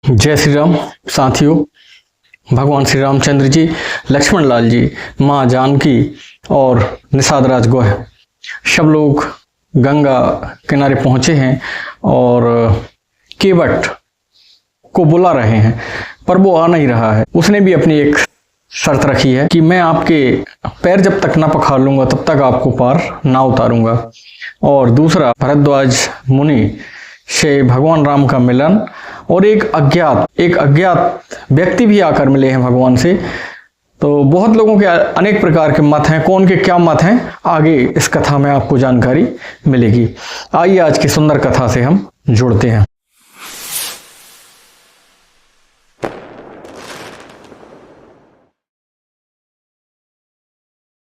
जय श्री राम साथियों। भगवान श्री रामचंद्र जी, लक्ष्मण लाल जी, माँ जानकी और निषाद राज गोह सब लोग गंगा किनारे पहुंचे हैं और केवट को बुला रहे हैं, पर वो आ नहीं रहा है। उसने भी अपनी एक शर्त रखी है कि मैं आपके पैर जब तक ना पखार लूंगा तब तक आपको पार ना उतारूंगा। और दूसरा, भरद्वाज मुनि से भगवान राम का मिलन और एक अज्ञात व्यक्ति भी आकर मिले हैं भगवान से। तो बहुत लोगों के अनेक प्रकार के मत हैं, कौन के क्या मत हैं, आगे इस कथा में आपको जानकारी मिलेगी। आइए आज की सुंदर कथा से हम जुड़ते हैं।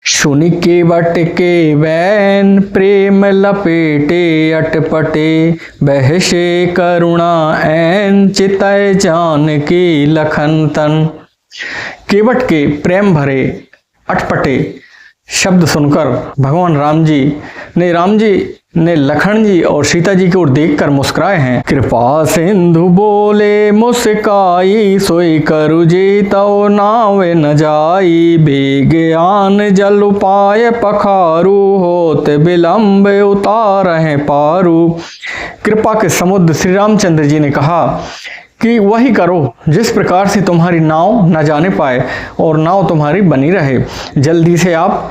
सुनि केवट के वैन प्रेम लपेटे अटपटे, बहसे करुणा ऐन चितय जानकी लखन तन। केवट के प्रेम भरे अटपटे शब्द सुनकर भगवान राम जी ने लखन जी और सीता जी की ओर देखकर मुस्कुराए हैं। कृपा सिंधु बोले मुस्काई, सोई करु जेतौ नावे न जाई, बेज्ञान जल उपाय पखारू, होत विलंब उतारहि पारू। कृपा के समुद्र श्री रामचंद्र जी ने कहा कि वही करो जिस प्रकार से तुम्हारी नाव न जाने पाए और नाव तुम्हारी बनी रहे। जल्दी से आप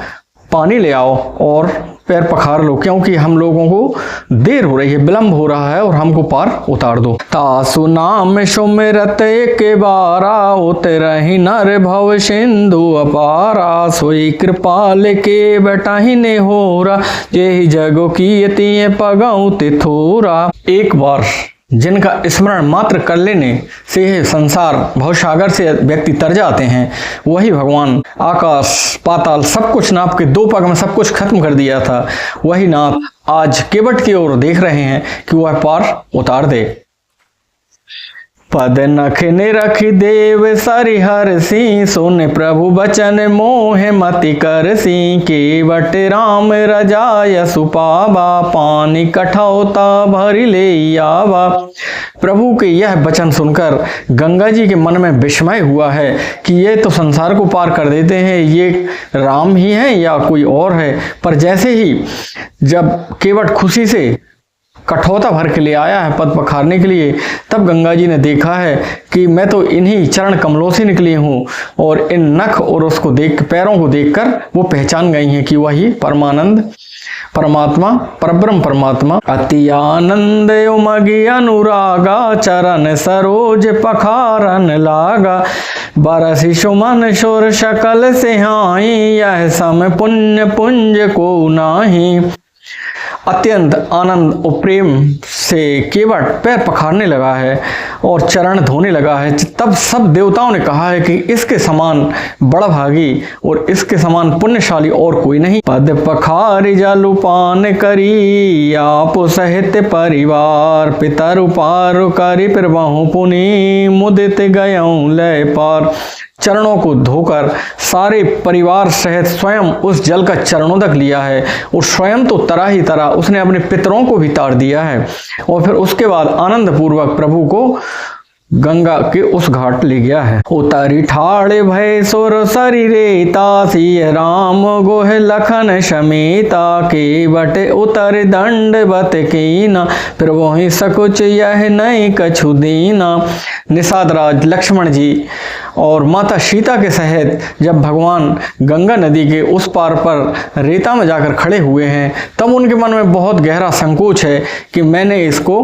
पानी ले आओ और पैर पखार लो, क्योंकि हम लोगों को देर हो रही है, विलंब हो रहा है और हमको पार उतार दो। तासु नाम सुमिरत के बारा, उतरहि नर भव सिंधु अपारा, सोई कृपाल के बटाही ने होरा, जेहि जगो कीयति पगौ तिथोरा। एक बार जिनका स्मरण मात्र कर लेने से संसार भवसागर से व्यक्ति तर जाते हैं, वही भगवान आकाश पाताल सब कुछ नाप के 2 पग में सब कुछ खत्म कर दिया था, वही नाथ आज केवट की ओर देख रहे हैं कि वह पार उतार दे। पद नख निरख देव सरिहर सी, सुन प्रभु बचन मोह मति कर सी, केवट राम रजाय सुपावा, पानी कठौता भरी ले आवा। प्रभु के यह वचन सुनकर गंगा जी के मन में विस्मय हुआ है कि ये तो संसार को पार कर देते हैं, ये राम ही हैं या कोई और है। पर जैसे ही जब केवट खुशी से कठौता भर के लिए आया है पद पखारने के लिए, तब गंगा जी ने देखा है कि मैं तो इन्हीं चरण कमलों से निकली हूँ, और इन नख और उसको देख पैरों को देखकर वो पहचान गई हैं कि वही परमानंद परमात्मा परब्रह्म परमात्मा। अति आनंद उमगी अनुरागा, चरण सरोज पखारन लागा, बरसी सुमन सुर सकल सिहाई, यह सम पुण्य पुंज को नाही। अत्यंत आनंद और प्रेम से केवट पैर पखारने लगा है और चरण धोने लगा है। तब सब देवताओं ने कहा है कि इसके समान बड़भागी और इसके समान पुण्यशाली और कोई नहीं। पद पखार जलुपान करी, आप सहित परिवार, पितर उपार करी प्रभु पुनि, मुदित गयऊं लय पार। चरणों को धोकर सारे परिवार सहित स्वयं उस जल का चरणों तक लिया है और स्वयं तो तरा ही तरा, उसने अपने पितरों को भी तार दिया है। और फिर उसके बाद आनंद पूर्वक प्रभु को गंगा के उस घाट ले गया है। उतरी ठाड़ भय सुर शरीरे, तासी राम गोह लखन समेता, केवट उतर दंडवत कीना, फिर वही सकुच यह नहीं कछु दीना। निषाद राज लक्ष्मण जी और माता सीता के सहित जब भगवान गंगा नदी के उस पार पर रेता में जाकर खड़े हुए हैं, तब उनके मन में बहुत गहरा संकोच है कि मैंने इसको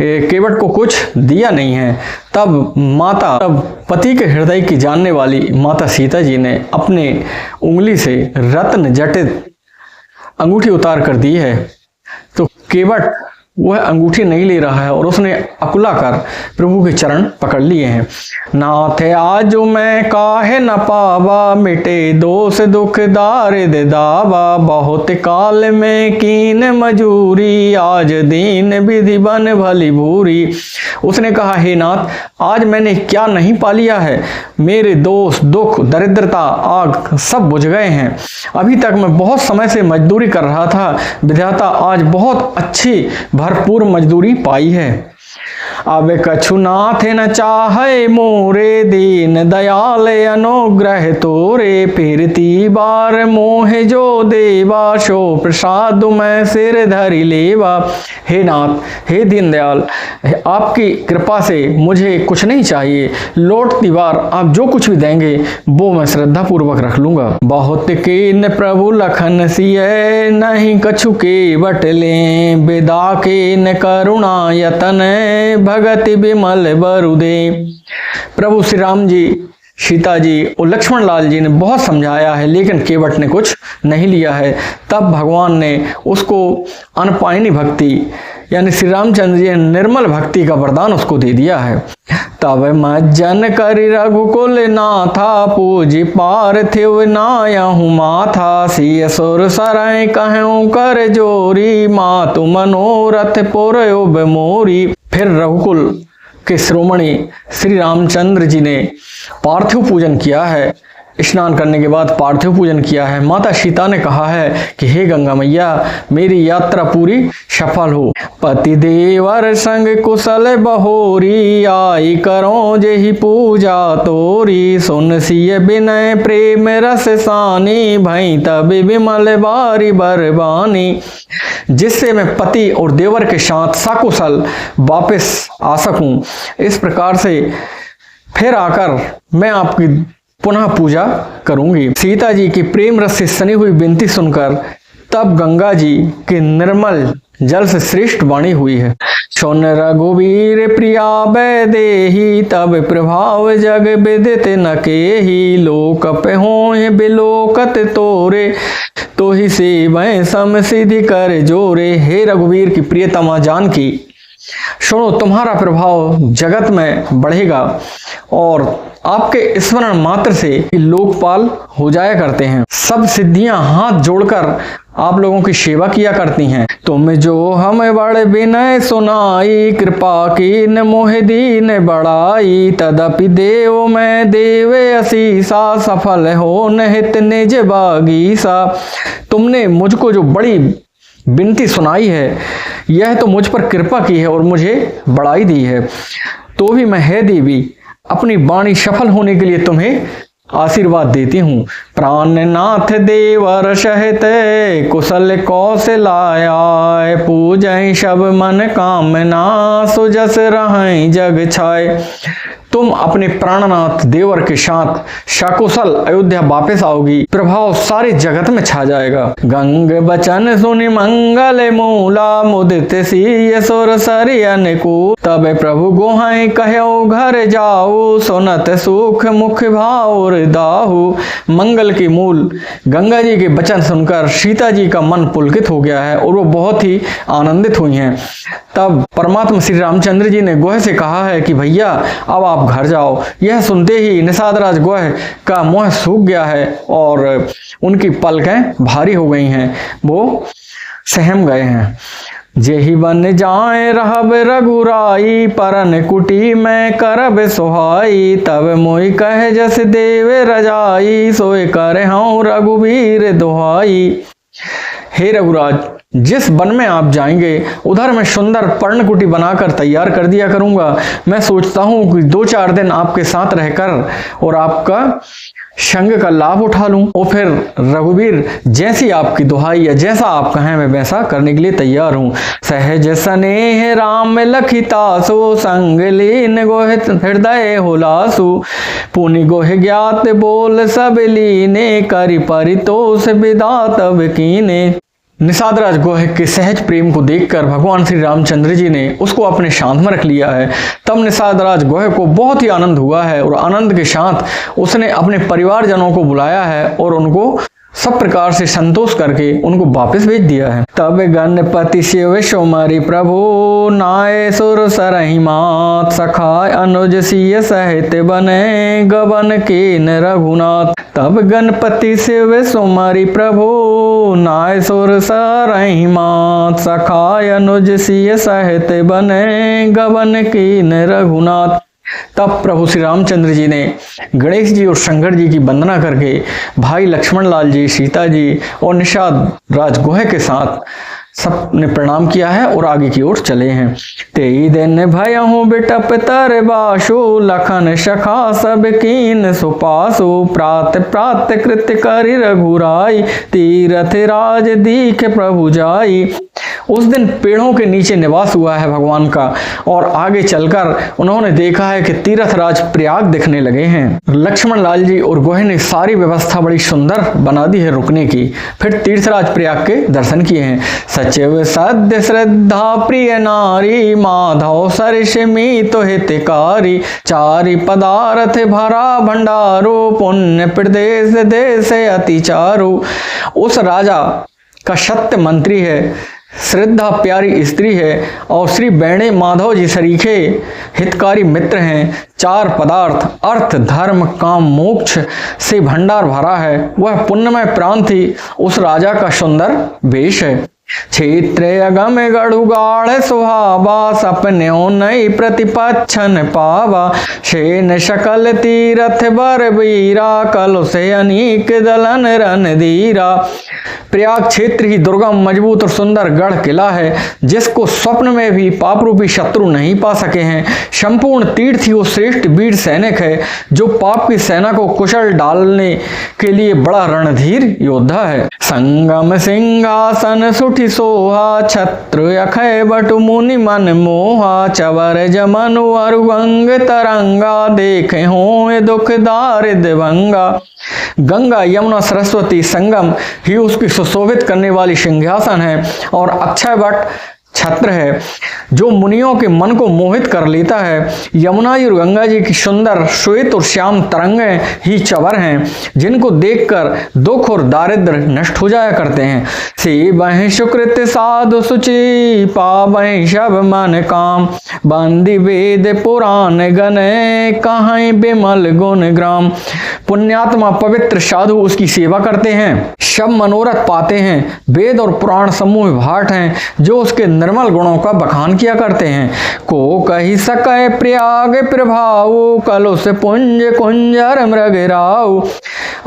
केवट को कुछ दिया नहीं है। तब पति के हृदय की जानने वाली माता सीता जी ने अपने उंगली से रत्न जटित अंगूठी उतार कर दी है। तो केवट वह अंगूठी नहीं ले रहा है और उसने अकुला कर प्रभु के चरण पकड़ लिए हैं। नाथ आज मैं काहे न पावा, मिटे दोष दुख दारिद दावा, बहुत काल में कीन मजूरी, आज दीन विधि बन भली भूरी। उसने कहा, हे नाथ, आज मैंने क्या नहीं पा लिया है, मेरे दोष दुख दरिद्रता आग सब बुझ गए हैं। अभी तक मैं बहुत समय से मजदूरी कर रहा था, विधाता आज बहुत अच्छी भरपूर मजदूरी पाई है। अब कछु नाथ न चाहे मोरे, दीन दयाल अनुग्रह तोरे। फिरती बार मोह जो देवा, सो प्रसाद मैं सिर धरि लेवा। हे नाथ, हे दीन दयाल, आपकी कृपा से मुझे कुछ नहीं चाहिए, लौटती बार आप जो कुछ भी देंगे वो मैं श्रद्धा पूर्वक रख लूंगा। बहुत कीन प्रभु लखन सिय, नहीं कछु के बटले। बेदा के न करुणा यतन, भगति विमल बरुदे। प्रभु श्री राम जी, सीता जी और लक्ष्मण लाल जी ने बहुत समझाया है, लेकिन केवट ने कुछ नहीं लिया है। तब भगवान ने उसको अनपायनी भक्ति यानी श्री रामचंद्र जी ने निर्मल भक्ति का वरदान उसको दे दिया है। तब मज्जन करि रघुकुल नाथा, पूजी पार्थिव नायहु माथा। सिय सुर सरय कहूँ कर जोरी, मातु मनोरथ पुरयुब मोरी। फिर रघुकुल के श्रोमणी श्री रामचंद्र जी ने पार्थिव पूजन किया है। स्नान करने के बाद पार्थिव पूजन किया है। माता सीता ने कहा है कि हे गंगा मैया, मेरी यात्रा पूरी सफल हो। पति देवर संग कुशल बहोरी, आई करो जेहि पूजा तोरी। सुन सिय विनय प्रेम रस सानी, भई तब विमल बारी बरबानी। जिससे मैं पति और देवर के साथ सकुशल वापस आ सकूं। इस प्रकार से फिर आकर मैं आपकी पुनः पूजा करूंगी। सीता जी की प्रेम रस से सनी हुई विनती सुनकर तब गंगा जी के निर्मल जल से श्रेष्ठ वाणी हुई है। सुन रघुवीर प्रिया बैदेही, तब प्रभाव जग विदित न केही। लोक पहोय बिलोकत तोरे, तो ही सेवै सम सिद्धि कर जोरे। हे रघुवीर की प्रियतमा जानकी, सुनो, तुम्हारा प्रभाव जगत में बढ़ेगा और आपके स्मरण मात्र से लोकपाल हो जाया करते हैं। सब सिद्धियां हाथ जोड़कर आप लोगों की सेवा किया करती हैं। तुम जो हम बड़ विनय सुनाई, कृपा की न मोह दीन बढ़ाई। तदपि देव मैं देवे असीसा, सफल हो निहित निज बागीसा। तुमने मुझको जो बड़ी विनती सुनाई है, यह तो मुझ पर कृपा की है और मुझे बढ़ाई दी है। तो भी मैं, हे देवी, अपनी वाणी सफल होने के लिए तुम्हें आशीर्वाद देती हूँ। प्राणनाथ देवर सहित, कुशल कौशलाय। पूजय सब मन कामना, सुजस रहै जग छाय। तुम अपने प्राणनाथ देवर के साथ सकुशल अयोध्या वापस आओगी, प्रभाव सारे जगत में छा जाएगा। गंग बचन सुनि मंगल मूला, मुदित सिय सुर सरि अनुकूल। तब प्रभु गोहाई कहो घर जाऊ, सुनत सुख मुख भाव दाहु। मंगल के मूल गंगा जी के वचन सुनकर सीता जी का मन पुलकित हो गया है और वो बहुत ही आनंदित हुई हैं। तब परमात्मा श्री रामचंद्र जी ने गोह से कहा है कि भैया अब आप घर जाओ। यह सुनते ही निषादराज गोह का मुंह सूख गया है और उनकी पलकें भारी हो गई हैं, वो सहम गए हैं। जेहि बन जाए रहब रघुराई, परन कुटी में करब सोहाई। तब मोहि कह जस देव रजाई, सोए कर हूँ रघुवीर दोहाई। हे रघुराज, जिस वन में आप जाएंगे उधर मैं सुंदर पर्णकुटी बनाकर तैयार कर दिया करूंगा। मैं सोचता हूं कि 2-4 दिन आपके साथ रहकर और आपका संग का लाभ उठा लूं और फिर रघुवीर जैसी आपकी दुहाई या जैसा आप कहें मैं वैसा करने के लिए तैयार हूं। सहज स्नेह राम लखितासु, संग लीन गोह हृदय हुलासु। पुनि गोह ज्ञात बोल सब लीने, करि परितोष विदा तब कीने। निषादराज गोह के सहज प्रेम को देखकर भगवान श्री रामचंद्र जी ने उसको अपने शांत में रख लिया है। तब निषादराज गोह को बहुत ही आनंद हुआ है और आनंद के साथ उसने अपने परिवारजनों को बुलाया है और उनको सब प्रकार से संतोष करके उनको वापस भेज दिया है। तब गणपति शिव सोमरि प्रभु, नाय सुर सरहि मात। सखाय अनुज सिय सहित बने, गबन कीन रघुनाथ। तब गणपति शिव सोमरि प्रभु, नाय सुर सरहि मात। सखाय अनुज सिय सहित बने, गबन कीन रघुनाथ। तब प्रभु श्री रामचंद्र जी ने गणेश जी और शंकर जी की वंदना करके भाई लक्ष्मण लाल जी, सीता जी और निषाद राज गोह के साथ सब ने प्रणाम किया है और आगे की ओर चले हैं। तेई दिन भयहु बिटप तर बाशु, लखन शखा सब कीन सुपासु, प्रात प्रात कृत्य करि रघुराई, तीरथ राज दीख प्रभु जाई। उस दिन पेड़ों के नीचे निवास हुआ है भगवान का, और आगे चलकर उन्होंने देखा है कि तीर्थराज प्रयाग दिखने लगे हैं। लक्ष्मण लाल जी और गोहे ने सारी व्यवस्था बड़ी सुंदर बना दी है रुकने की। फिर तीर्थराज प्रयाग के दर्शन किए हैं। सचिव सद्य श्रद्धा प्रिय नारी, माधव सरस मीत हितकारी, चारि पदार्थ भरा भंडारो, पुण्य प्रदेश देश अति चारु। उस राजा का सत्य मंत्री है, श्रद्धा प्यारी स्त्री है, और श्री बैणे माधव जी सरीखे हितकारी मित्र हैं। चार पदार्थ अर्थ धर्म काम मोक्ष से भंडार भरा है। वह पुण्यमय प्रांत ही उस राजा का सुंदर वेश है। क्षेत्र अगम गढ़ुगाढ़ सुहावा, सपने नई प्रतिपक्षन पावा, शेन शकल तीरथ बर बीरा, कल से अनीक दलन रणधीरा। प्रयाग क्षेत्र ही दुर्गम मजबूत और सुंदर गढ़ किला है, जिसको स्वप्न में भी पाप रूपी शत्रु नहीं पा सके हैं। संपूर्ण तीर्थ ही वो श्रेष्ठ वीर सैनिक है, जो पाप की सेना को कुशल डालने के लिए बड़ा रणधीर योद्धा है। संगम सिंहासन सुठी सोहा, छत्र अखय बटु मुनि मन मोहा, चवर जमनु अरुगंग तरंगा, देखे हो दुख दारिद भंगा। गंगा यमुना सरस्वती संगम ही उसकी सुशोभित करने वाली सिंहासन है, और अक्षय वट छत्र है जो मुनियों के मन को मोहित कर लेता है। यमुना जी और गंगा जी की सुंदर श्वेत और श्याम तरंगें ही चवर हैं, जिनको देखकर दुख और दारिद्र नष्ट हो जाया करते हैं। सेवहि सुकृत साधु सुचि, पावहि सब मन काम, बंदी वेद पुराण गने, कहीं बिमल गुण ग्राम। पुण्यात्मा पवित्र साधु उसकी सेवा करते हैं, सब मनोरथ पाते हैं। वेद और पुराण समूह भाट हैं, जो उसके निर्मल गुणों का बखान किया करते हैं। को कही सकै प्रयाग प्रभाव, कलो से पुंज कुंजर मृग राव,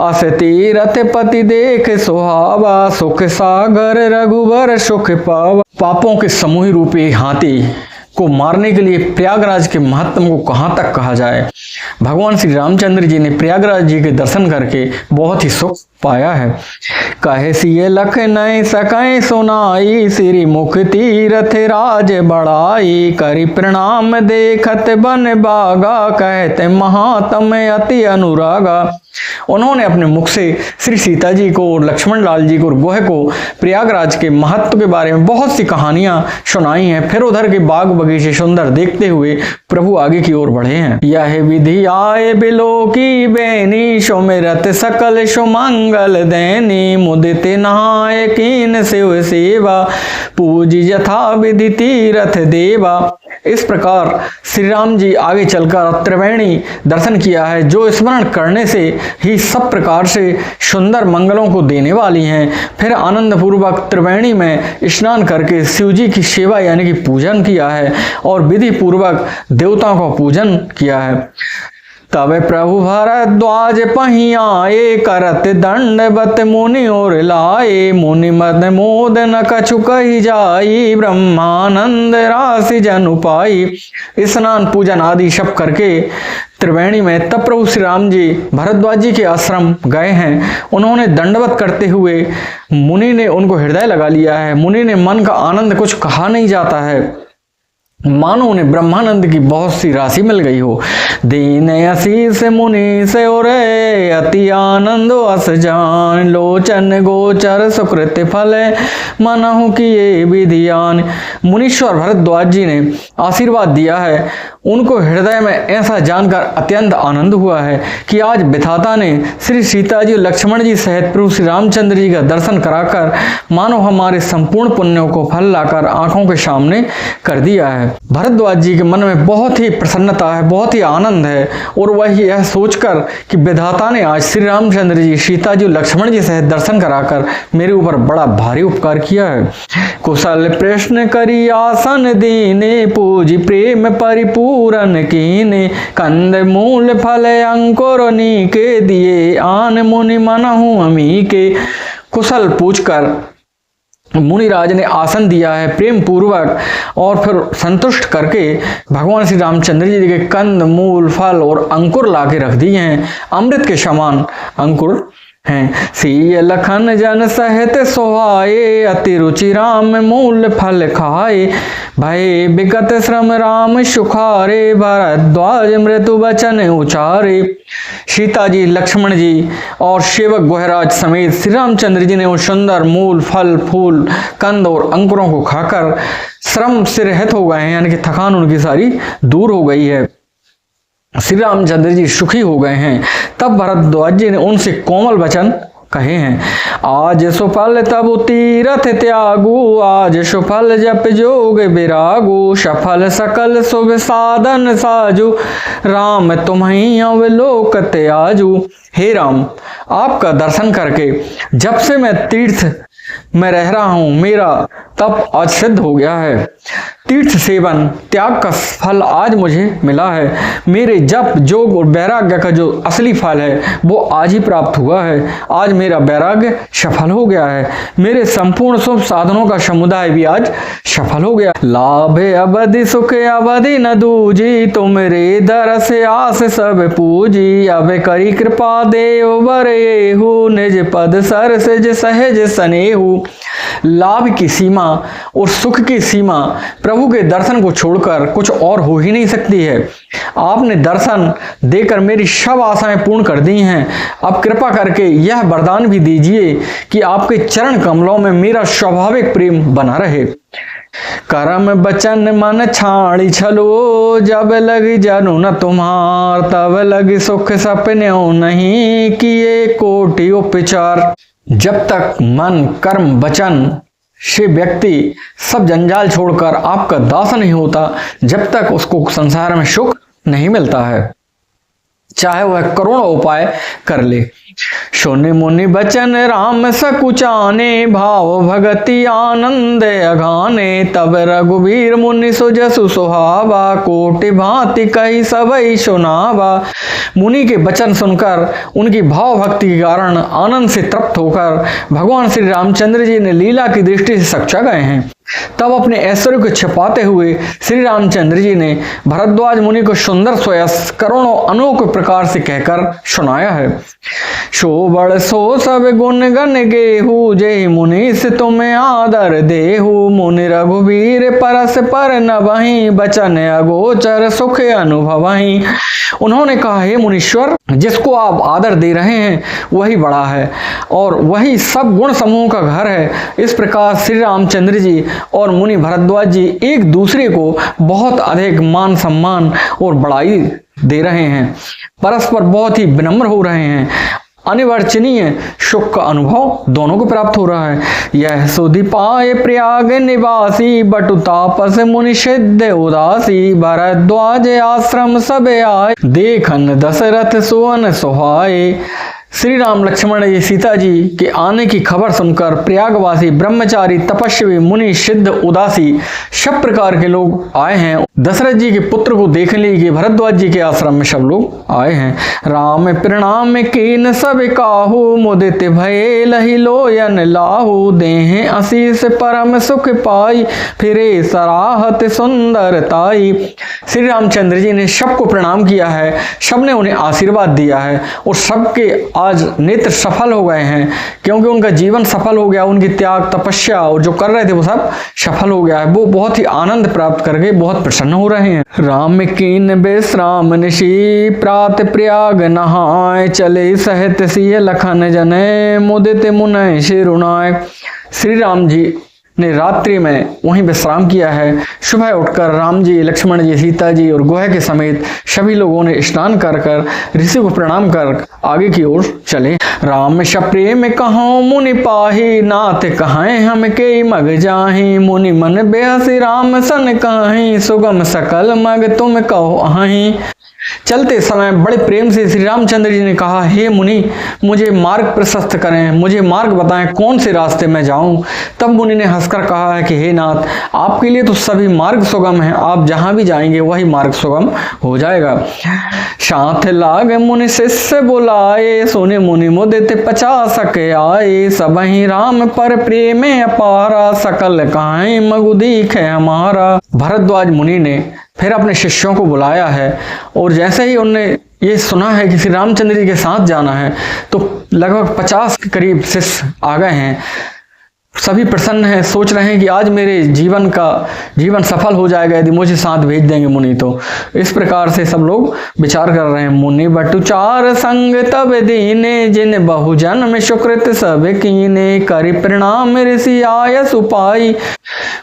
अस तीरथ पति देख सुहावा, सुख सागर रघुवर सुख पावा। पापों के समूह रूपी हाथी को मारने के लिए प्रयागराज के महत्व को कहाँ तक कहा जाए। भगवान श्री रामचंद्र जी ने प्रयागराज जी के दर्शन करके बहुत ही सुख पाया है। कहे सिए लख नय सकै सुनाई, श्री मुख तीरथ राज बढ़ाई, करि प्रणाम देखत बन बागा, कहते महात्म अति अनुरागा। उन्होंने अपने मुख से श्री सीता जी को और लक्ष्मण लाल जी को और गोहे को प्रयागराज के महत्व के बारे में बहुत सी कहानियां सुनाई हैं। फिर उधर के बाग बगीचे सुंदर देखते हुए प्रभु आगे की ओर बढ़े हैं। यह विधि आए बिलो की बेनी, सुमिरत सकल सुमंगल दैनी, मुदित नहाय कीन शिव सेवा, पूज यथा विधि तीरथ देवा। इस प्रकार श्री राम जी आगे चलकर त्रिवेणी दर्शन किया है, जो स्मरण करने से ही सब प्रकार से सुंदर मंगलों को देने वाली हैं। फिर आनंद पूर्वक त्रिवेणी में स्नान करके शिव जी की सेवा यानी कि पूजन किया है, और विधि पूर्वक देवताओं का पूजन किया है। तब प्रभु भरद्वाज पहियाए, करत दंडवत मुनि और लाए, मुनि मद मोद न कछु कही जाई, ब्रह्मानंद राशि जनु पाई। स्नान पूजन आदि सब करके त्रिवेणी में तब प्रभु श्री राम जी भरद्वाज जी के आश्रम गए हैं। उन्होंने दंडवत करते हुए मुनि ने उनको हृदय लगा लिया है। मुनि ने मन का आनंद कुछ कहा नहीं जाता है, मानो उन्हें ब्रह्मानंद की बहुत सी राशि मिल गई हो। दीन आशीष मुनि से और अति आनंद अस जान, लोचन गोचर सुकृत फल मनहु किए विधियान। मुनीश्वर भरद्वाज जी ने आशीर्वाद दिया है। उनको हृदय में ऐसा जानकर अत्यंत आनंद हुआ है कि आज विधाता ने श्री सीता जी लक्ष्मण जी सहित प्रभु श्री रामचंद्र जी का दर्शन कराकर मानो हमारे संपूर्ण पुण्यों को फल लाकर आंखों के सामने कर दिया है। भरद्वाज जी के मन में बहुत ही प्रसन्नता है, बहुत ही आनंद है, और वह यह सोचकर कि विधाता ने आज श्री रामचंद्र जी सीता जी लक्ष्मण जी सहित दर्शन कराकर मेरे ऊपर बड़ा भारी उपकार किया है। कुशल प्रश्न करी आसन दीने, पूजी प्रेम परिपूरन कीने, कंद मूल फल अंकुर नीके दिए, आन मुनि मनहु अमी के। कुशल पूछकर मुनिराज ने आसन दिया है प्रेम पूर्वक, और फिर संतुष्ट करके भगवान श्री रामचंद्र जी के कंद मूल फल और अंकुर लाके रख दिए हैं। अमृत के समान अंकुर हैं। सिय लखन जन सहत सोहाए, अति रुचि राम मूल फल खाए। भय विगत श्रम राम सुखारे, भरद्वाज मृत्यु वचन उचारे। सीता जी, लक्ष्मण जी और सेवक गुहराज समेत श्री रामचंद्र जी ने वो सुंदर मूल फल फूल कंद और अंकुरों को खाकर श्रम से रहित हो गए हैं, यानी कि थकान उनकी सारी दूर हो गई है। श्री रामचंद्र जी सुखी हो गए हैं। तब भरद्वाज जी ने उनसे कोमल वचन कहे हैं। आज सुफल तब तीरथ त्यागु, आज सुफल जप जोग विरागु। सफल सकल शुभ साधन साजु, राम तुम्हीं अवलोक त्याजु। हे राम, आपका दर्शन करके जब से मैं तीर्थ में रह रहा हूं, मेरा तप आज सिद्ध हो गया है। तीर्थ सेवन त्याग का फल आज मुझे मिला है। मेरे जप जोग और वैराग्य का जो असली फल है वो आज ही प्राप्त हुआ है। आज मेरा वैराग्य सफल हो गया है। मेरे संपूर्ण शुभ साधनों का समुदाय भी आज सफल हो गया। लाभ अवधि सुख अवधि न दूजी, तुमरे दर से आस सब पूजी। अब करी कृपा देव बरेहु, निज पद सर से सहज सनेहु। लाभ की सीमा और सुख की सीमा प्रभु के दर्शन को छोड़कर कुछ और हो ही नहीं सकती है। आपने दर्शन देकर मेरी सब आशाएं पूर्ण कर दी हैं। अब कृपा करके यह वरदान भी दीजिए कि आपके चरण कमलों में मेरा स्वाभाविक प्रेम बना रहे। करम बचन मन छाड़ी छलो, जब लगी जनु न तुम्हार। तब लगी सुख सपने नहीं, किए कोटि उपचार। जब तक मन कर्म वचन से व्यक्ति सब जंजाल छोड़कर आपका दास नहीं होता, जब तक उसको संसार में सुख नहीं मिलता है, चाहे वह करोड़ों उपाय कर ले। सुनि मुनि बचन राम सकुचाने, भाव भगति आनंद अघाने। तब रघुवीर मुनि सुजसु सुहावा, कोटि भांति कही सबई सुनावा। मुनि के वचन सुनकर उनकी भाव भक्ति के कारण आनंद से तृप्त होकर भगवान श्री रामचंद्र जी ने लीला की दृष्टि से सचा गए हैं। तब अपने ऐश्वर्य को छिपाते हुए श्री रामचंद्र जी ने भरद्वाज मुनि को सुंदर सोयस करोड़ों अनोखे प्रकार से कहकर सुनाया है। सो बड़ सो सब गुण गण गेहू, जय मुनि से तुम्हें आदर देहू। मुनि रघुवीर परस पर न वहीं, बचन अगोचर सुख अनुभवहीं। उन्होंने कहा, हे मुनीश्वर, जिसको आप आदर दे रहे हैं वही बड़ा है और वही सब गुण समूह का घर है। इस प्रकार श्री रामचंद्र जी और मुनि भरद्वाज जी एक दूसरे को बहुत अधिक मान सम्मान और बड़ाई दे रहे हैं, परस्पर बहुत ही विनम्र हो रहे हैं। अनिवर्चनीय सुख का अनुभव दोनों को प्राप्त हो रहा है। यह सुधि पाए प्रयाग निवासी, बटु तापस मुनि सिद्ध उदासी। भरद्वाज आश्रम सब आए, देखन दशरथ सुवन सुहाए। श्री राम लक्ष्मण जी सीता जी के आने की खबर सुनकर प्रयागवासी ब्रह्मचारी तपस्वी मुनि सिद्ध उदासी सब प्रकार के लोग आए हैं। दशरथ जी के पुत्र को देखने के भरद्वाज जी के आश्रम में सब लोग आए हैं। राम प्रणाम कीन सब काहू, मुदित भये लहि लोयन लाहू। देह आशीष परम सुख पाई, फिरे सराहत सुंदरताई। श्री रामचंद्र जी ने सबको प्रणाम किया है, सबने उन्हें आशीर्वाद दिया है और सबके आज नेत्र सफल हो गए हैं, क्योंकि उनका जीवन सफल हो गया। उनकी त्याग तपस्या और जो कर रहे थे वो सब सफल हो गया है। वो बहुत ही आनंद प्राप्त करके बहुत प्रसन्न हो रहे हैं। राम कीन विश्राम निशि, प्रात प्रयाग नहाय। चले सहित सिय लखन जने, मुदित मुनय शिरुनाय। श्री राम जी ने रात्रि में वहीं विश्राम किया है। सुबह उठकर राम जी, लक्ष्मण जी, सीता जी और गुह के समेत सभी लोगों ने स्नान कर ऋषि को प्रणाम कर आगे की ओर चले। राम सप्रेम कहो मुनि पाही, नाथ कहें हम के मग जाहि। मुनि मन बेहसी राम सन कहीं, सुगम सकल मग तुम कहो अहीं। चलते समय बड़े प्रेम से श्री रामचंद्र जी ने कहा, हे मुनि, मुझे मार्ग प्रशस्त करें, मुझे मार्ग बताएं, कौन से रास्ते में जाऊं। तब मुनि ने हंस हंसकर कहा है कि हे नाथ, आपके लिए तो सभी मार्ग सुगम हैं, आप जहां भी जाएंगे वही मार्ग सुगम हो जाएगा। साथ लाग मुनि शिष्य बुलाए, सुने मुनि मुदित 50 के आए, सबहि राम पर प्रेम अपारा, सकल काहे मगु दीख हमारा। भरद्वाज मुनि ने फिर अपने शिष्यों को बुलाया है और जैसे ही उनने ये सुना है कि श्री रामचंद्र जी के साथ जाना है तो लगभग 50 के करीब शिष्य आ गए हैं। सभी प्रसन्न हैं, सोच रहे हैं कि आज मेरे जीवन सफल हो जाएगा यदि मुझे साथ भेज देंगे मुनि तो। इस प्रकार से सब लोग विचार कर रहे हैं। मुनि बटु चार संग तब दीने, जिन बहुजन में सुकृत सब कीने, करि प्रणाम ऋषि आय सुपाई,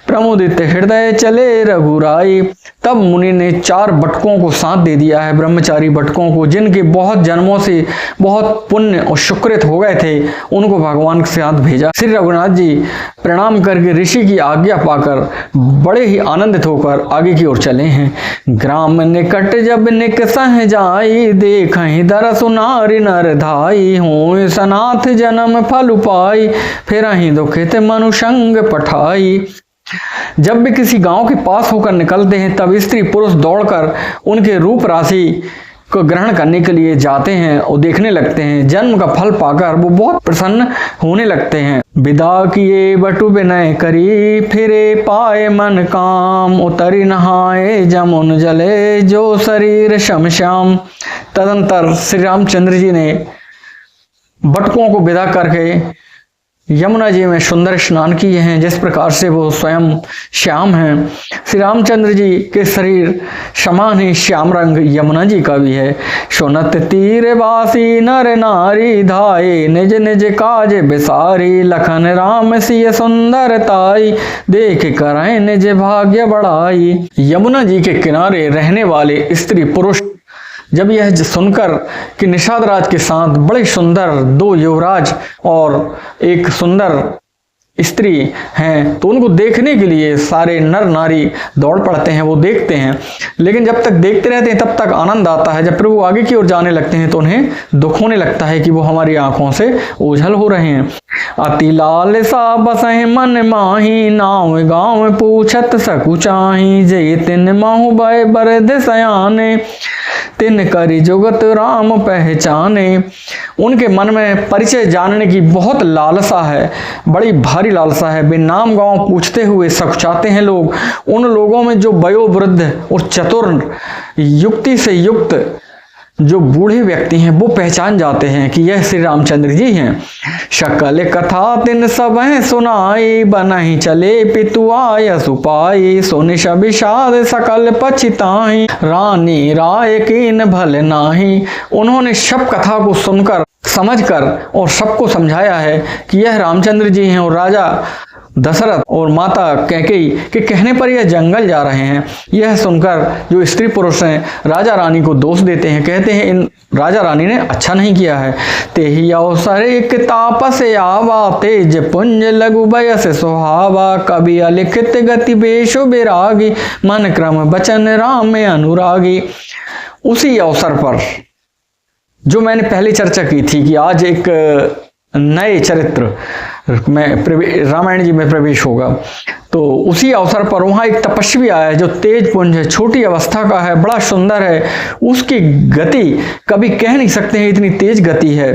प्रमुदित हृदय चले रघुराई। तब मुनि ने 4 बटकों को साथ दे दिया है, ब्रह्मचारी बटकों को, जिनके बहुत जन्मों से बहुत पुण्य और सुकृत हो गए थे, उनको भगवान के साथ भेजा। श्री रघुनाथ जी प्रणाम करके ऋषि की आज्ञा पाकर बड़े ही आनंदित होकर आगे की ओर चले हैं। ग्राम निकट जब निकसह जाई, देखहि दरसु नारी नर धाई, होय सनाथ जन्म फल पाई, फिरहि दुखित मनु संग पठाई। जब भी किसी गांव के पास होकर निकलते हैं तब स्त्री पुरुष दौड़कर उनके रूप राशि को ग्रहण करने के लिए जाते हैं और देखने लगते हैं। जन्म का फल पाकर वो बहुत प्रसन्न होने लगते हैं। विदा किए बटु विनय करी, फिरे पाए मन काम, उतरी नहाए जमुन जले, जो शरीर शम श्याम। तदंतर श्री रामचंद्र जी ने बटकों को विदा करके यमुना जी में सुंदर स्नान किए हैं, जिस प्रकार से वो स्वयं श्याम हैं। श्री रामचंद्र जी के शरीर समान ही श्याम रंग यमुना जी का भी है। सुनत तीर वासी नर नारी, धाये निज निज काज बिसारी, लखन राम सिय सुंदर ताई, देख करय निज भाग्य बढ़ाई। यमुना जी के किनारे रहने वाले स्त्री पुरुष जब यह सुनकर कि निषाद राज के साथ बड़े सुंदर 2 युवराज और एक सुंदर स्त्री हैं तो उनको देखने के लिए सारे नर नारी दौड़ पड़ते हैं, वो देखते हैं। लेकिन जब तक देखते रहते हैं तब तक आनंद आता है, जब प्रभु आगे की ओर जाने लगते हैं तो उन्हें दुख होने लगता है कि वो हमारी आंखों से ओझल हो रहे हैं। अति लाल सा बसहि मन माही, नाव गाँव पूछत सकुचाही, जय तिन माहु भय बरद सयाने, तिन करी जुगत राम पहचाने। उनके मन में परिचय जानने की बहुत लालसा है, बड़ी भारी लालसा है। वे नाम गांव पूछते हुए सकुचाते हैं लोग। उन लोगों में जो वयोवृद्ध और चतुर युक्ति से युक्त जो बूढ़े व्यक्ति हैं वो पहचान जाते हैं कि यह श्री रामचंद्र जी हैं। शकल कथा तिन सब सुनाई, बनहि चले पितुआय सुपाई, सोनि विषाद सकल पछिताई, रानी राय कीन भल नाही। उन्होंने सब कथा को सुनकर समझकर और सबको समझाया है कि यह रामचंद्र जी हैं और राजा दशरथ और माता कैकेयी के कहने पर यह जंगल जा रहे हैं। यह सुनकर जो स्त्री पुरुष हैं राजा रानी को दोष देते हैं, कहते हैं इन राजा रानी ने अच्छा नहीं किया है। तेहि अवसर एक तापस आवा, तेज पुंज लघु बयस सुहावा, कवि अलिखित गति बेशु विरागी, मन क्रम बचन राम में अनुरागी। उसी अवसर पर जो मैंने पहले चर्चा की थी कि आज एक नए चरित्र में रामायण जी में प्रवेश होगा, तो उसी अवसर पर वहाँ एक तपस्वी आया है जो तेज पुंज है, छोटी अवस्था का है, बड़ा सुंदर है। उसकी गति कभी कह नहीं सकते हैं, इतनी तेज गति है।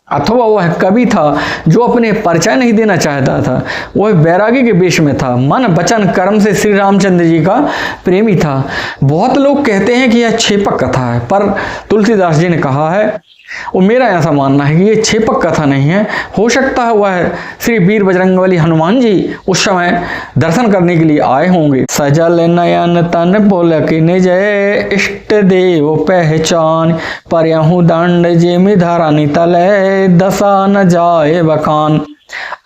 अथवा वह कवि था जो अपने परिचय नहीं देना चाहता था, वह बैरागी के वेश में था, मन वचन कर्म से श्री रामचंद्र जी का प्रेमी था। बहुत लोग कहते हैं कि यह छेपक कथा है, पर तुलसीदास जी ने कहा है और मेरा ऐसा मानना है कि ये छेपक कथा नहीं है। हो सकता है वह श्री वीर बजरंगबली हनुमान जी उस समय दर्शन करने के लिए आए होंगे। सजल नयन तन पुलक निज, इष्ट देव पहचान, परयहु दंड जिमि धरनि तले, दशा न जाए बखान।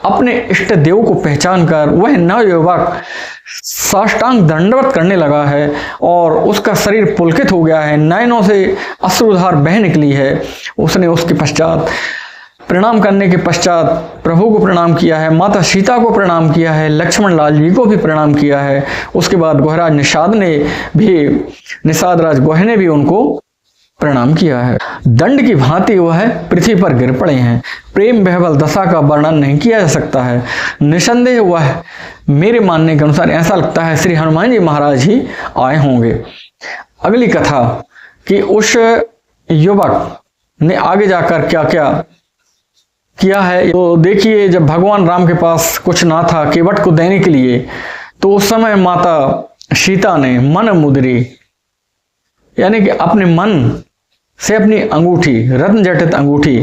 अपने इष्ट देव को पहचान कर वह नवयुवक साष्टांग दंडवत करने लगा है और उसका शरीर पुलकित हो गया है, नयनों से अश्रुधार बह निकली है। उसने उसके पश्चात प्रणाम करने के पश्चात प्रभु को प्रणाम किया है, माता सीता को प्रणाम किया है, लक्ष्मण लाल जी को भी प्रणाम किया है। उसके बाद गोहराज निषाद राज गोह ने भी उनको प्रणाम किया है। दंड की भांति वह पृथ्वी पर गिर पड़े हैं। प्रेम बहबल दशा का वर्णन नहीं किया जा सकता है। निसंदेह वह मेरे मानने के अनुसार ऐसा लगता है श्री हनुमान जी महाराज ही आए होंगे। अगली कथा कि उस युवक ने आगे जाकर क्या क्या किया है, तो देखिए जब भगवान राम के पास कुछ ना था केवट को देने के लिए, तो उस समय माता सीता ने मन मुद्री यानी कि अपने मन से अपनी अंगूठी, रत्न जटित अंगूठी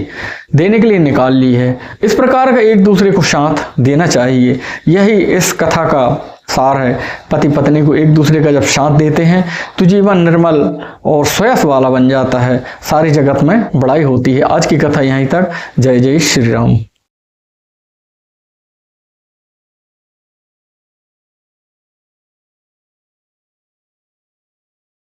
देने के लिए निकाल ली है। इस प्रकार का एक दूसरे को साथ देना चाहिए। यही इस कथा का सार है। पति पत्नी को एक दूसरे का जब साथ देते हैं तो जीवन निर्मल और श्रेयस वाला बन जाता है। सारी जगत में बड़ाई होती है। आज की कथा यहीं तक। जय जय श्री राम।